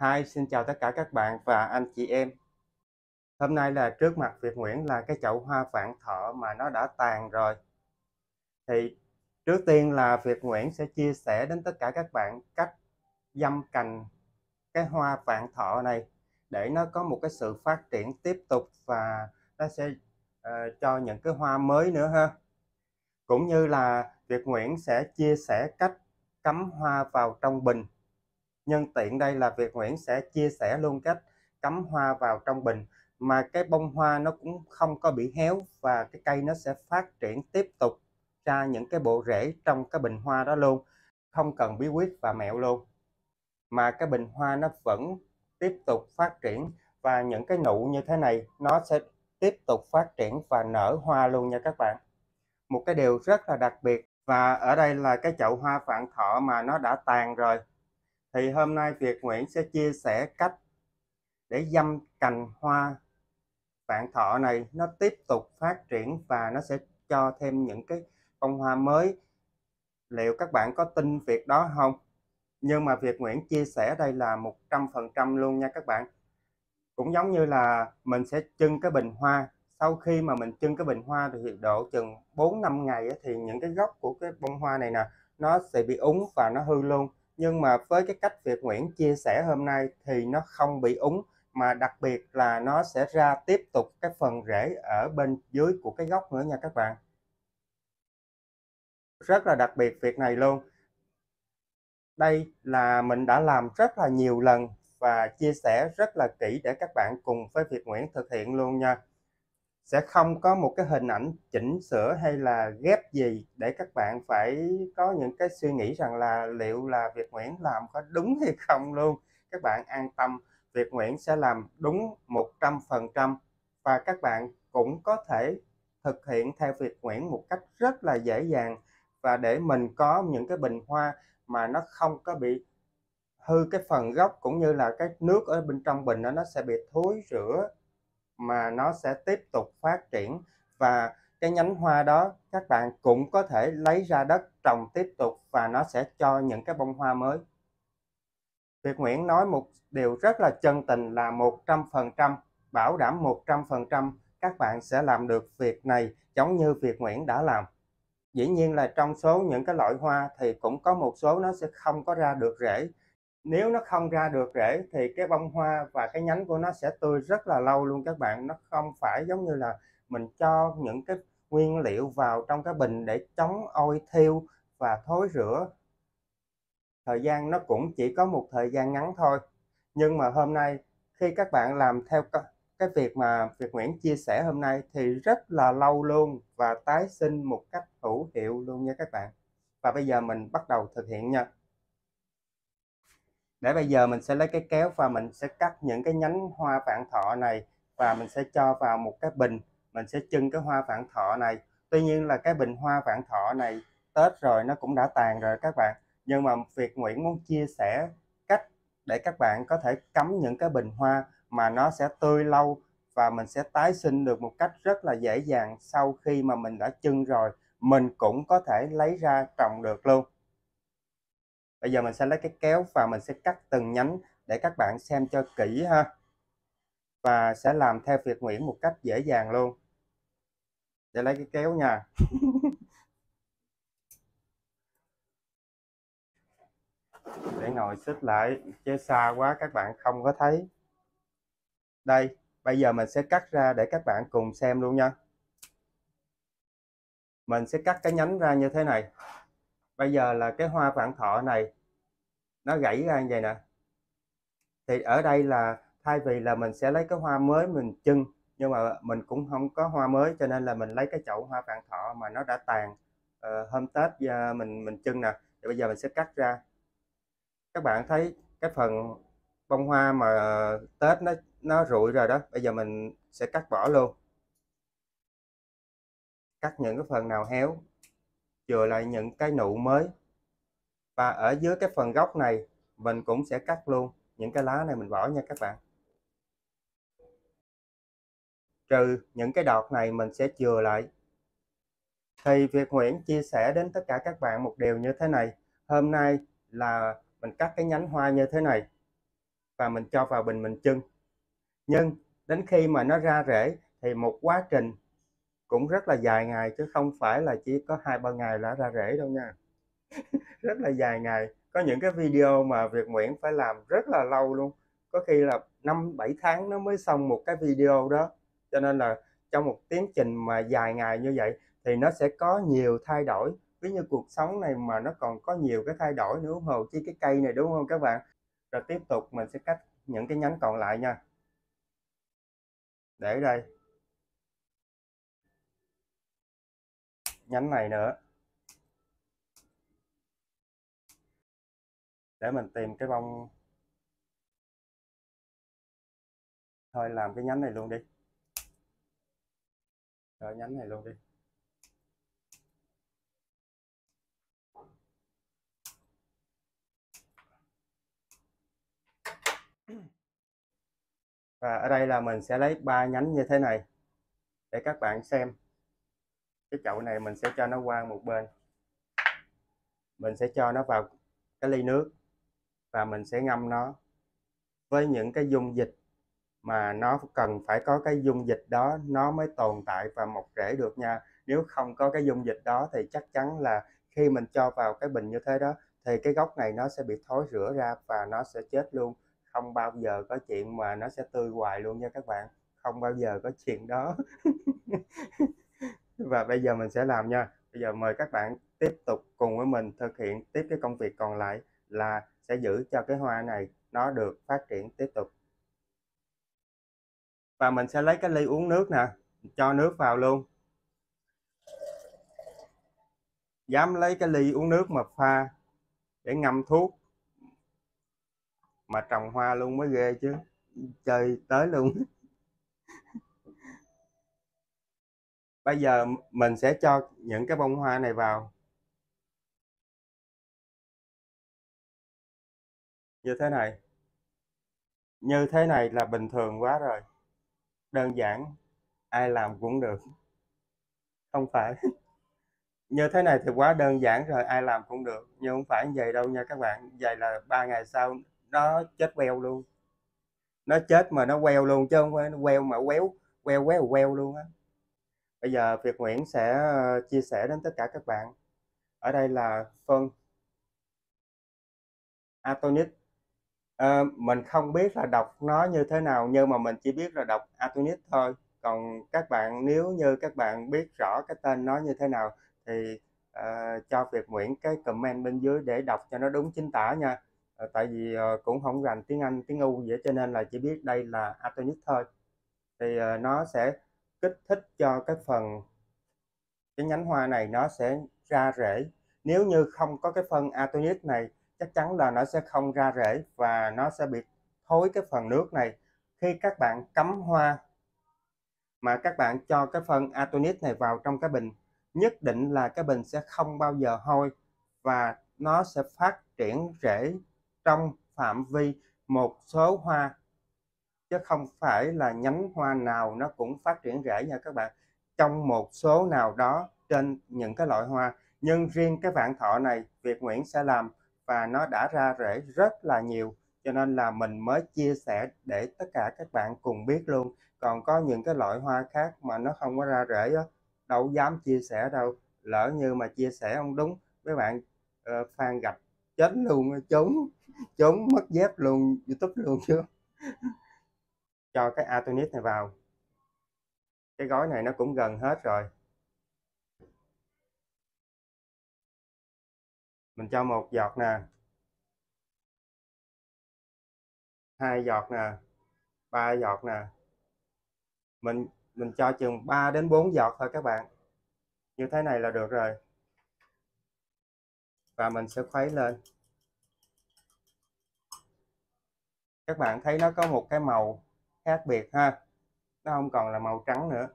Hi, xin chào tất cả các bạn và anh chị em. Hôm nay là trước mặt Việt Nguyễn là cái chậu hoa vạn thọ mà nó đã tàn rồi. Thì trước tiên là Việt Nguyễn sẽ chia sẻ đến tất cả các bạn cách dăm cành cái hoa vạn thọ này để nó có một cái sự phát triển tiếp tục và nó sẽ cho những cái hoa mới nữa ha. Cũng như là Việt Nguyễn sẽ chia sẻ cách cắm hoa vào trong bình. Nhân tiện đây là Việt Nguyễn sẽ chia sẻ luôn cách cắm hoa vào trong bình mà cái bông hoa nó cũng không có bị héo và cái cây nó sẽ phát triển tiếp tục ra những cái bộ rễ trong cái bình hoa đó luôn, không cần bí quyết và mẹo luôn, mà cái bình hoa nó vẫn tiếp tục phát triển và những cái nụ như thế này nó sẽ tiếp tục phát triển và nở hoa luôn nha các bạn. Một cái điều rất là đặc biệt, và ở đây là cái chậu hoa vạn thọ mà nó đã tàn rồi, thì hôm nay Việt Nguyễn sẽ chia sẻ cách để dăm cành hoa vạn thọ này nó tiếp tục phát triển và nó sẽ cho thêm những cái bông hoa mới. Liệu các bạn có tin việc đó không? Nhưng mà Việt Nguyễn chia sẻ đây là 100% luôn nha các bạn. Cũng giống như là mình sẽ trưng cái bình hoa. Sau khi mà mình trưng cái bình hoa thì độ chừng 4-5 ngày thì những cái gốc của cái bông hoa này nè nó sẽ bị úng và nó hư luôn. Nhưng mà với cái cách Việt Nguyễn chia sẻ hôm nay thì nó không bị úng, mà đặc biệt là nó sẽ ra tiếp tục cái phần rễ ở bên dưới của cái gốc nữa nha các bạn. Rất là đặc biệt việc này luôn. Đây là mình đã làm rất là nhiều lần và chia sẻ rất là kỹ để các bạn cùng với Việt Nguyễn thực hiện luôn nha. Sẽ không có một cái hình ảnh chỉnh sửa hay là ghép gì để các bạn phải có những cái suy nghĩ rằng là liệu là Việt Nguyễn làm có đúng hay không luôn. Các bạn an tâm, Việt Nguyễn sẽ làm đúng 100% và các bạn cũng có thể thực hiện theo Việt Nguyễn một cách rất là dễ dàng, và để mình có những cái bình hoa mà nó không có bị hư cái phần gốc, cũng như là cái nước ở bên trong bình đó nó sẽ bị thối rữa mà nó sẽ tiếp tục phát triển, và cái nhánh hoa đó các bạn cũng có thể lấy ra đất trồng tiếp tục và nó sẽ cho những cái bông hoa mới. Việt Nguyễn nói một điều rất là chân tình là 100%, bảo đảm 100% các bạn sẽ làm được việc này giống như Việt Nguyễn đã làm. Dĩ nhiên là trong số những cái loại hoa thì cũng có một số nó sẽ không có ra được rễ. Nếu nó không ra được rễ thì cái bông hoa và cái nhánh của nó sẽ tươi rất là lâu luôn các bạn. Nó không phải giống như là mình cho những cái nguyên liệu vào trong cái bình để chống ôi thiêu và thối rữa. Thời gian nó cũng chỉ có một thời gian ngắn thôi. Nhưng mà hôm nay khi các bạn làm theo cái việc mà Việt Nguyễn chia sẻ hôm nay thì rất là lâu luôn và tái sinh một cách hữu hiệu luôn nha các bạn. Và bây giờ mình bắt đầu thực hiện nha. Để bây giờ mình sẽ lấy cái kéo và mình sẽ cắt những cái nhánh hoa vạn thọ này và mình sẽ cho vào một cái bình, mình sẽ trưng cái hoa vạn thọ này. Tuy nhiên là cái bình hoa vạn thọ này Tết rồi nó cũng đã tàn rồi các bạn, nhưng mà Việt Nguyễn muốn chia sẻ cách để các bạn có thể cắm những cái bình hoa mà nó sẽ tươi lâu và mình sẽ tái sinh được một cách rất là dễ dàng. Sau khi mà mình đã trưng rồi mình cũng có thể lấy ra trồng được luôn. Bây giờ mình sẽ lấy cái kéo và mình sẽ cắt từng nhánh để các bạn xem cho kỹ ha, và sẽ làm theo Việt Nguyễn một cách dễ dàng luôn. Để lấy cái kéo nha. Để ngồi xích lại chứ xa quá các bạn không có thấy. Đây, bây giờ mình sẽ cắt ra để các bạn cùng xem luôn nha. Mình sẽ cắt cái nhánh ra như thế này. Bây giờ là cái hoa vạn thọ này nó gãy ra như vậy nè. Thì ở đây là thay vì là mình sẽ lấy cái hoa mới mình trưng, nhưng mà mình cũng không có hoa mới cho nên là mình lấy cái chậu hoa vạn thọ mà nó đã tàn hôm Tết mình trưng nè. Thì bây giờ mình sẽ cắt ra. Các bạn thấy cái phần bông hoa mà Tết nó rụi rồi đó, bây giờ mình sẽ cắt bỏ luôn. Cắt những cái phần nào héo, chừa lại những cái nụ mới. Và ở dưới cái phần gốc này mình cũng sẽ cắt luôn những cái lá này, mình bỏ nha các bạn. Trừ những cái đọt này mình sẽ chừa lại. Thì Việt Nguyễn chia sẻ đến tất cả các bạn một điều như thế này. Hôm nay là mình cắt cái nhánh hoa như thế này. và mình cho vào bình mình chưng. Nhưng đến khi mà nó ra rễ thì một quá trình cũng rất là dài ngày, chứ không phải là chỉ có 2-3 ngày là ra rễ đâu nha. Rất là dài ngày, có những cái video mà Việt Nguyễn phải làm rất là lâu luôn, có khi là 5-7 tháng nó mới xong một cái video đó. Cho nên là trong một tiến trình mà dài ngày như vậy thì nó sẽ có nhiều thay đổi, ví như cuộc sống này mà nó còn có nhiều cái thay đổi nữa, hồ chi cái cây này, đúng không các bạn? Rồi tiếp tục mình sẽ cắt những cái nhánh còn lại nha, để đây, nhánh này nữa, để mình tìm cái bông, thôi làm cái nhánh này luôn đi, rồi nhánh này luôn đi. Và ở đây là mình sẽ lấy 3 nhánh như thế này để các bạn xem. Cái chậu này mình sẽ cho nó qua một bên, mình sẽ cho nó vào cái ly nước và mình sẽ ngâm nó với những cái dung dịch mà nó cần phải có cái dung dịch đó nó mới tồn tại và mọc rễ được nha. Nếu không có cái dung dịch đó thì chắc chắn là khi mình cho vào cái bình như thế đó thì cái gốc này nó sẽ bị thối rữa ra và nó sẽ chết luôn. Không bao giờ có chuyện mà nó sẽ tươi hoài luôn nha các bạn, không bao giờ có chuyện đó. Và bây giờ mình sẽ làm nha. Bây giờ mời các bạn tiếp tục cùng với mình thực hiện tiếp cái công việc còn lại, là sẽ giữ cho cái hoa này nó được phát triển tiếp tục. Và mình sẽ lấy cái ly uống nước nè, cho nước vào luôn. Dám lấy cái ly uống nước mà pha để ngâm thuốc mà trồng hoa luôn mới ghê chứ, chơi tới luôn. Bây giờ mình sẽ cho những cái bông hoa này vào như thế này. Như thế này là bình thường quá rồi, đơn giản, ai làm cũng được. Không phải. Như thế này thì quá đơn giản rồi, ai làm cũng được, nhưng không phải như vậy đâu nha các bạn. Vậy là 3 ngày sau nó chết queo luôn, nó chết mà nó queo luôn, chứ không phải nó queo mà quéo queo quéo queo luôn á. Bây giờ Việt Nguyễn sẽ chia sẻ đến tất cả các bạn. Ở đây là phân Atonic. Mình không biết là đọc nó như thế nào, nhưng mà mình chỉ biết là đọc Atonic thôi. Còn các bạn, nếu như các bạn biết rõ cái tên nó như thế nào thì cho Việt Nguyễn cái comment bên dưới để đọc cho nó đúng chính tả nha. Tại vì cũng không rành tiếng Anh tiếng U vậy, cho nên là chỉ biết đây là Atonic thôi. Thì nó sẽ kích thích cho cái nhánh hoa này nó sẽ ra rễ. Nếu như không có cái phân Atonic này chắc chắn là nó sẽ không ra rễ và nó sẽ bị thối cái phần nước này. Khi các bạn cắm hoa mà các bạn cho cái phân Atonic này vào trong cái bình, nhất định là cái bình sẽ không bao giờ hôi và nó sẽ phát triển rễ trong phạm vi một số hoa, chứ không phải là nhánh hoa nào nó cũng phát triển rễ nha các bạn. Trong một số nào đó trên những cái loại hoa, nhưng riêng cái vạn thọ này Việt Nguyễn sẽ làm và nó đã ra rễ rất là nhiều, cho nên là mình mới chia sẻ để tất cả các bạn cùng biết luôn. Còn có những cái loại hoa khác mà nó không có ra rễ á, đâu dám chia sẻ đâu, lỡ như mà chia sẻ không đúng mấy bạn fan gặp chết luôn, trốn trốn mất dép luôn, YouTube luôn chứ. Cho cái Atonic này vào, cái gói này nó cũng gần hết rồi. Mình cho 1 giọt nè, 2 giọt nè, 3 giọt nè. Mình cho chừng 3 đến 4 giọt thôi các bạn, như thế này là được rồi. Và mình sẽ khuấy lên. Các bạn thấy nó có một cái màu khác biệt ha, nó không còn là màu trắng nữa.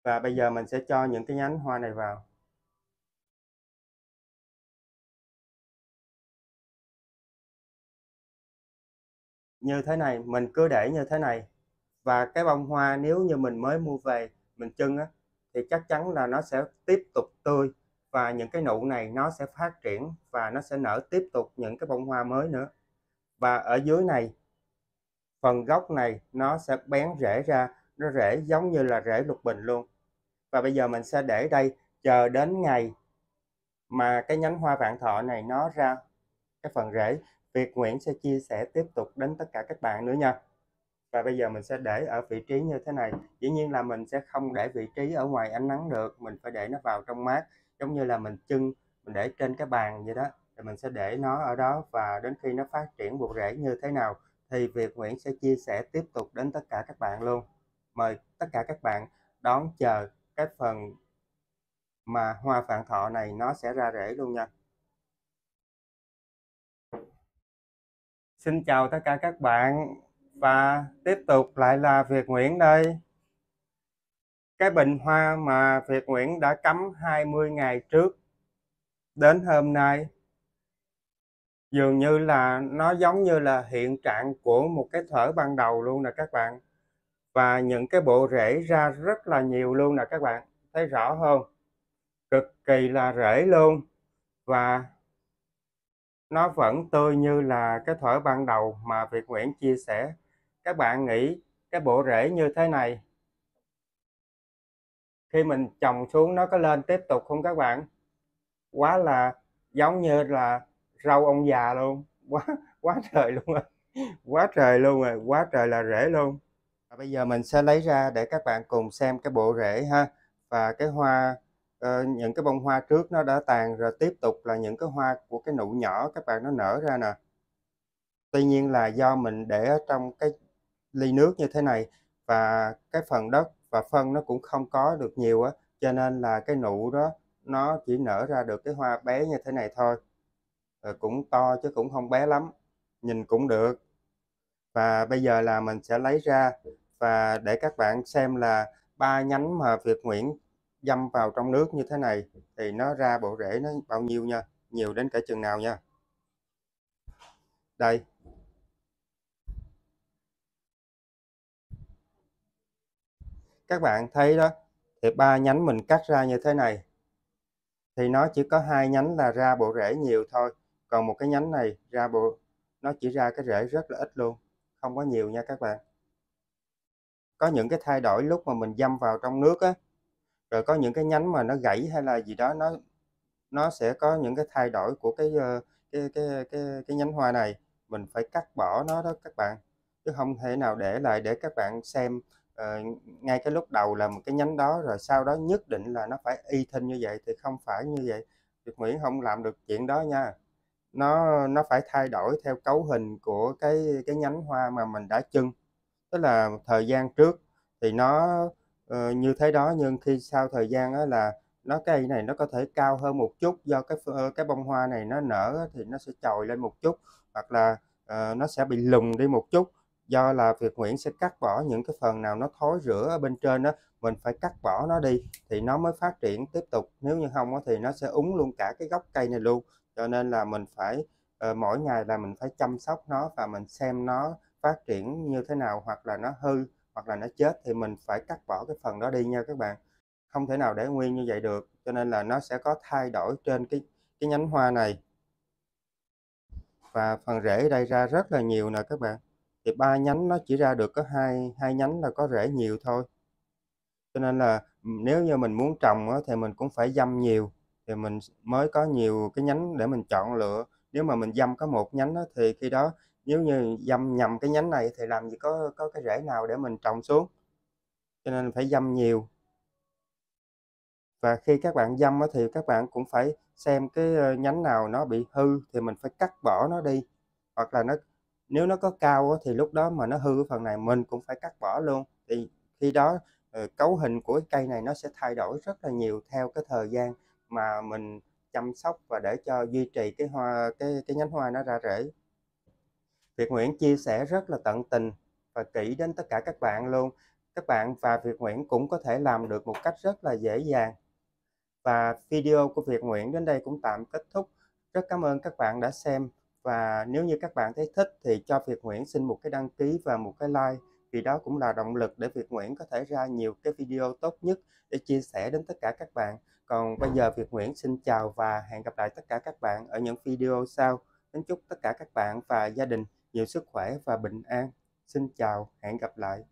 Và bây giờ mình sẽ cho những cái nhánh hoa này vào. Như thế này, mình cứ để như thế này. Và cái bông hoa nếu như mình mới mua về mình chưng á thì chắc chắn là nó sẽ tiếp tục tươi và những cái nụ này nó sẽ phát triển và nó sẽ nở tiếp tục những cái bông hoa mới nữa. Và ở dưới này, phần gốc này nó sẽ bén rễ ra, nó rễ giống như là rễ lục bình luôn. Và bây giờ mình sẽ để đây chờ đến ngày mà cái nhánh hoa vạn thọ này nó ra cái phần rễ, Việt Nguyễn sẽ chia sẻ tiếp tục đến tất cả các bạn nữa nha. Và bây giờ mình sẽ để ở vị trí như thế này. Dĩ nhiên là mình sẽ không để vị trí ở ngoài ánh nắng được, mình phải để nó vào trong mát, giống như là mình để trên cái bàn vậy đó. Thì mình sẽ để nó ở đó, và đến khi nó phát triển bộ rễ như thế nào thì Việt Nguyễn sẽ chia sẻ tiếp tục đến tất cả các bạn luôn. Mời tất cả các bạn đón chờ cái phần mà hoa vạn thọ này nó sẽ ra rễ luôn nha. Xin chào tất cả các bạn, và tiếp tục lại là Việt Nguyễn đây. Cái bình hoa mà Việt Nguyễn đã cắm 20 ngày trước đến hôm nay dường như là nó giống như là hiện trạng của một cái thuở ban đầu luôn nè các bạn. Và những cái bộ rễ ra rất là nhiều luôn nè các bạn, thấy rõ không? Cực kỳ là rễ luôn, và nó vẫn tươi như là cái thuở ban đầu mà Việt Nguyễn chia sẻ. Các bạn nghĩ cái bộ rễ như thế này khi mình trồng xuống nó có lên tiếp tục không các bạn? Quá là giống như là rau ông già luôn, quá quá trời luôn rồi, quá trời luôn rồi, quá trời là rễ luôn. Và bây giờ mình sẽ lấy ra để các bạn cùng xem cái bộ rễ ha, và cái hoa, những cái bông hoa trước nó đã tàn rồi, tiếp tục là những cái hoa của cái nụ nhỏ các bạn nó nở ra nè. Tuy nhiên là do mình để ở trong cái ly nước như thế này, và cái phần đất và phân nó cũng không có được nhiều á, cho nên là cái nụ đó nó chỉ nở ra được cái hoa bé như thế này thôi. Cũng to chứ cũng không bé lắm, nhìn cũng được. Và bây giờ là mình sẽ lấy ra và để các bạn xem là 3 nhánh mà Việt Nguyễn dăm vào trong nước như thế này thì nó ra bộ rễ nó bao nhiêu nha, nhiều đến cỡ chừng nào nha. Đây, các bạn thấy đó, thì 3 nhánh mình cắt ra như thế này thì nó chỉ có 2 nhánh là ra bộ rễ nhiều thôi, còn một cái nhánh này nó chỉ ra cái rễ rất là ít luôn, không có nhiều nha các bạn. Có những cái thay đổi lúc mà mình dăm vào trong nước á, rồi có những cái nhánh mà nó gãy hay là gì đó, nó sẽ có những cái thay đổi của cái nhánh hoa này, mình phải cắt bỏ nó đó các bạn, chứ không thể nào để lại để các bạn xem ngay cái lúc đầu là một cái nhánh đó rồi sau đó nhất định là nó phải y thinh như vậy, thì không phải như vậy. Việt Nguyễn không làm được chuyện đó nha. Nó phải thay đổi theo cấu hình của cái nhánh hoa mà mình đã chưng. Tức là thời gian trước thì nó như thế đó, nhưng khi sau thời gian á là cây này nó có thể cao hơn một chút, do cái bông hoa này nó nở thì nó sẽ chồi lên một chút, hoặc là nó sẽ bị lùn đi một chút, do là Việt Nguyễn sẽ cắt bỏ những cái phần nào nó thối rữa ở bên trên đó, mình phải cắt bỏ nó đi thì nó mới phát triển tiếp tục, nếu như không thì nó sẽ úng luôn cả cái gốc cây này luôn. Cho nên là mình phải mỗi ngày là mình phải chăm sóc nó, và mình xem nó phát triển như thế nào, hoặc là nó hư hoặc là nó chết thì mình phải cắt bỏ cái phần đó đi nha các bạn, không thể nào để nguyên như vậy được. Cho nên là nó sẽ có thay đổi trên cái nhánh hoa này, và phần rễ ở đây ra rất là nhiều nè các bạn, thì 3 nhánh nó chỉ ra được có hai nhánh là có rễ nhiều thôi. Cho nên là nếu như mình muốn trồng thì mình cũng phải dăm nhiều thì mình mới có nhiều cái nhánh để mình chọn lựa. Nếu mà mình dăm có một nhánh thì khi đó nếu như dăm nhầm cái nhánh này thì làm gì có cái rễ nào để mình trồng xuống, cho nên phải dăm nhiều. Và khi các bạn dăm thì các bạn cũng phải xem cái nhánh nào nó bị hư thì mình phải cắt bỏ nó đi, hoặc là nếu nó có cao thì lúc đó mà nó hư cái phần này mình cũng phải cắt bỏ luôn, thì khi đó cấu hình của cái cây này nó sẽ thay đổi rất là nhiều theo cái thời gian mà mình chăm sóc và để cho duy trì cái nhánh hoa nó ra rễ. Việt Nguyễn chia sẻ rất là tận tình và kỹ đến tất cả các bạn luôn. Các bạn và Việt Nguyễn cũng có thể làm được một cách rất là dễ dàng. Và video của Việt Nguyễn đến đây cũng tạm kết thúc. Rất cảm ơn các bạn đã xem, và nếu như các bạn thấy thích thì cho Việt Nguyễn xin một cái đăng ký và một cái like vì đó cũng là động lực để Việt Nguyễn có thể ra nhiều cái video tốt nhất để chia sẻ đến tất cả các bạn. Còn bây giờ Việt Nguyễn xin chào và hẹn gặp lại tất cả các bạn ở những video sau. Kính chúc tất cả các bạn và gia đình nhiều sức khỏe và bình an. Xin chào, hẹn gặp lại.